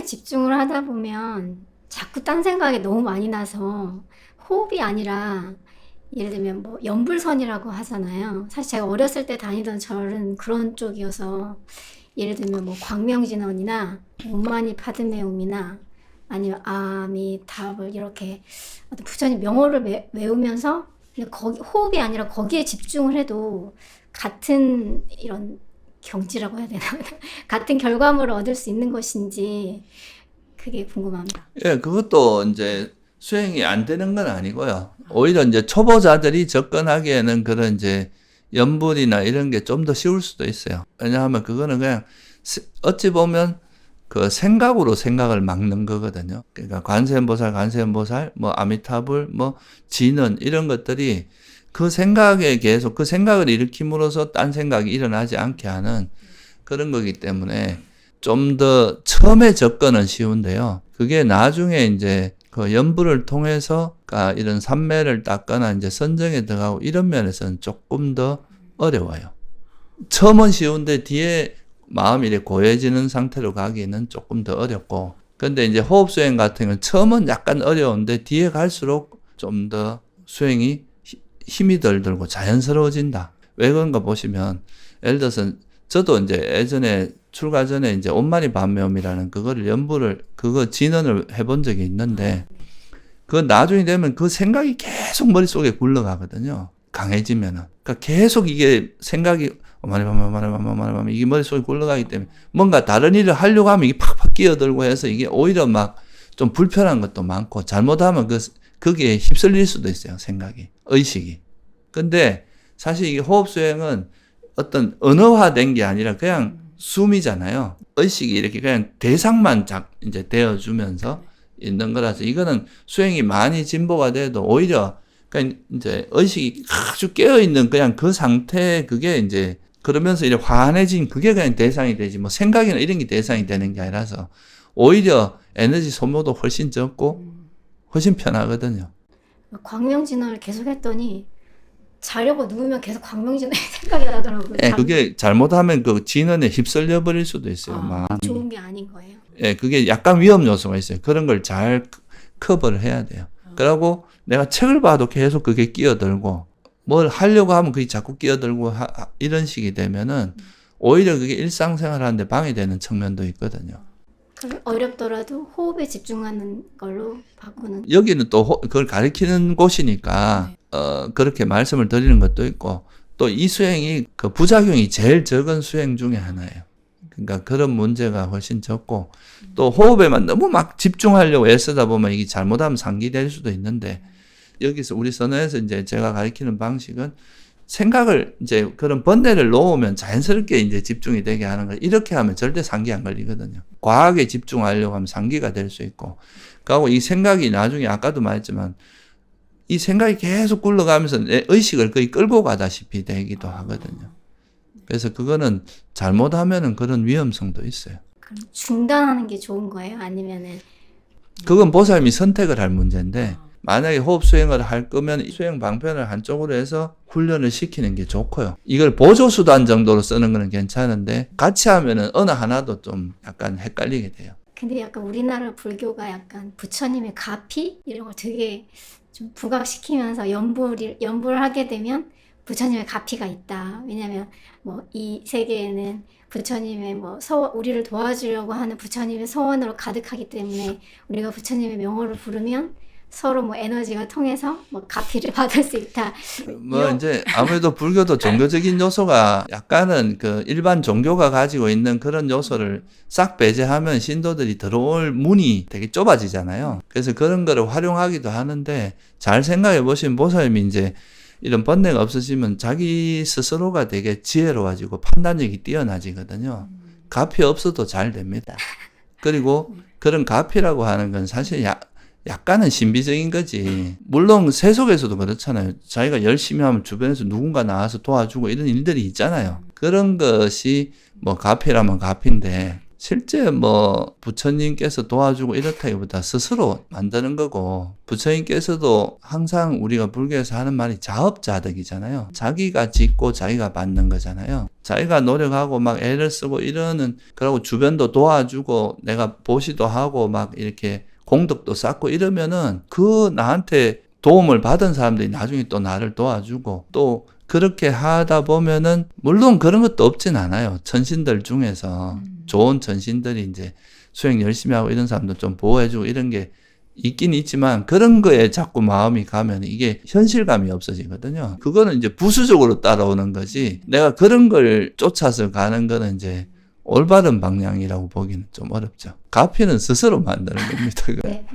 집중을 하다 보면 자꾸 딴 생각이 너무 많이 나서 호흡이 아니라 예를 들면 뭐 연불선이라고 하잖아요. 사실 제가 어렸을 때 다니던 절은 그런 쪽이어서 예를 들면 뭐 광명진원이나 오마니 파드메움이나 아니면 아미타불 이렇게 어떤 부처님 명호를 외우면서 그냥 거기 호흡이 아니라 거기에 집중을 해도 같은 이런 경지라고 해야 되나? 같은 결과물을 얻을 수 있는 것인지 그게 궁금합니다. 예, 그것도 이제 수행이 안 되는 건 아니고요. 오히려 이제 초보자들이 접근하기에는 그런 이제 연불이나 이런 게 좀 더 쉬울 수도 있어요. 왜냐하면 그거는 그냥 어찌 보면 그 생각으로 생각을 막는 거거든요. 그러니까 관세음보살, 뭐 아미타불, 뭐 진은 이런 것들이 그 생각에 계속 그 생각을 일으킴으로써 딴 생각이 일어나지 않게 하는 그런 거기 때문에 좀 더 처음에 접근은 쉬운데요. 그게 나중에 이제 그 연불을 통해서 이런 삼매를 닦거나 이제 선정에 들어가고 이런 면에서는 조금 더 어려워요. 처음은 쉬운데 뒤에 마음이 이렇게 고여지는 상태로 가기는 조금 더 어렵고, 근데 이제 호흡 수행 같은 건 처음은 약간 어려운데 뒤에 갈수록 좀 더 수행이 힘이 덜 들고 자연스러워진다. 왜 그런가 보시면, 예를 들어서 저도 이제 예전에 출가 전에 이제 온마니 반매음이라는 그거를 그거 진언을 해본 적이 있는데, 그 나중에 되면 그 생각이 계속 머릿속에 굴러가거든요. 강해지면은. 그러니까 계속 이게 생각이 이게 머릿속에 굴러가기 때문에 뭔가 다른 일을 하려고 하면 이게 팍팍 끼어들고 해서 이게 오히려 막 좀 불편한 것도 많고, 잘못하면 거기에 휩쓸릴 수도 있어요. 생각이, 의식이. 근데 사실 이게 호흡 수행은 어떤 언어화된 게 아니라 그냥 숨이잖아요. 의식이 이렇게 그냥 대상만 이제 되어주면서 있는 거라서, 이거는 수행이 많이 진보가 돼도 오히려 그냥 이제 의식이 아주 깨어있는 그냥 그 상태, 그게 이제 그러면서 이렇게 환해진 그게 그냥 대상이 되지, 뭐 생각이나 이런 게 대상이 되는 게 아니라서 오히려 에너지 소모도 훨씬 적고 훨씬 편하거든요. 광명진원을 계속 했더니 자려고 누우면 계속 광명진원이 생각이 나더라고요. 예, 그게 잘못하면 그 진원에 휩쓸려 버릴 수도 있어요. 마음이. 좋은 게 아닌 거예요. 예, 그게 약간 위험 요소가 있어요. 그런 걸 잘 커버를 해야 돼요. 그러고 내가 책을 봐도 계속 그게 끼어들고, 뭘 하려고 하면 그게 자꾸 끼어들고 이런 식이 되면은 오히려 그게 일상생활 하는데 방해되는 측면도 있거든요. 어렵더라도 호흡에 집중하는 걸로 바꾸는. 여기는 또 그걸 가리키는 곳이니까 그렇게 말씀을 드리는 것도 있고, 또 이 수행이 그 부작용이 제일 적은 수행 중에 하나예요. 그러니까 그런 문제가 훨씬 적고, 또 호흡에만 너무 막 집중하려고 애쓰다 보면 이게 잘못하면 상기될 수도 있는데, 여기서 우리 선언에서 이제 제가 가리키는 방식은 생각을 이제 그런 번뇌를 놓으면 자연스럽게 이제 집중이 되게 하는 거예요. 이렇게 하면 절대 상기 안 걸리거든요. 과하게 집중하려고 하면 상기가 될 수 있고, 그리고 이 생각이 나중에 아까도 말했지만 이 생각이 계속 굴러가면서 내 의식을 거의 끌고 가다시피 되기도 하거든요. 그래서 그거는 잘못하면은 그런 위험성도 있어요. 그럼 중단하는 게 좋은 거예요? 아니면은? 그건 보살님이 선택을 할 문제인데, 만약에 호흡 수행을 할 거면 수행 방편을 한쪽으로 해서 훈련을 시키는 게 좋고요. 이걸 보조수단 정도로 쓰는 거는 괜찮은데 같이 하면은 어느 하나도 좀 약간 헷갈리게 돼요. 근데 약간 우리나라 불교가 약간 부처님의 가피 이런 걸 되게 좀 부각시키면서 연불을 하게 되면 부처님의 가피가 있다. 왜냐면 뭐 이 세계에는 부처님의 뭐 우리를 도와주려고 하는 부처님의 서원으로 가득하기 때문에 우리가 부처님의 명호를 부르면 서로 뭐 에너지가 통해서 뭐 가피를 받을 수 있다. 뭐 이제 아무래도 불교도 종교적인 요소가 약간은 그 일반 종교가 가지고 있는 그런 요소를 싹 배제하면 신도들이 들어올 문이 되게 좁아지잖아요. 그래서 그런 거를 활용하기도 하는데, 잘 생각해 보시면 보살님이 이제 이런 번뇌가 없어지면 자기 스스로가 되게 지혜로워지고 판단력이 뛰어나지거든요. 가피 없어도 잘 됩니다. 그리고 그런 가피라고 하는 건 사실 약간은 신비적인 거지. 물론 세속에서도 그렇잖아요. 자기가 열심히 하면 주변에서 누군가 나와서 도와주고 이런 일들이 있잖아요. 그런 것이 뭐 가피라면 가피인데, 실제 뭐 부처님께서 도와주고 이렇다기보다 스스로 만드는 거고, 부처님께서도 항상 우리가 불교에서 하는 말이 자업자득이잖아요. 자기가 짓고 자기가 받는 거잖아요. 자기가 노력하고 막 애를 쓰고 이러는, 그러고 주변도 도와주고 내가 보시도 하고 막 이렇게 공덕도 쌓고 이러면은 그 나한테 도움을 받은 사람들이 나중에 또 나를 도와주고, 또 그렇게 하다 보면은 물론 그런 것도 없진 않아요. 천신들 중에서 좋은 천신들이 이제 수행 열심히 하고 이런 사람도 좀 보호해주고 이런 게 있긴 있지만, 그런 거에 자꾸 마음이 가면 이게 현실감이 없어지거든요. 그거는 이제 부수적으로 따라오는 거지, 내가 그런 걸 쫓아서 가는 거는 이제 올바른 방향이라고 보기는 좀 어렵죠. 가피는 스스로 만드는 겁니다. 네.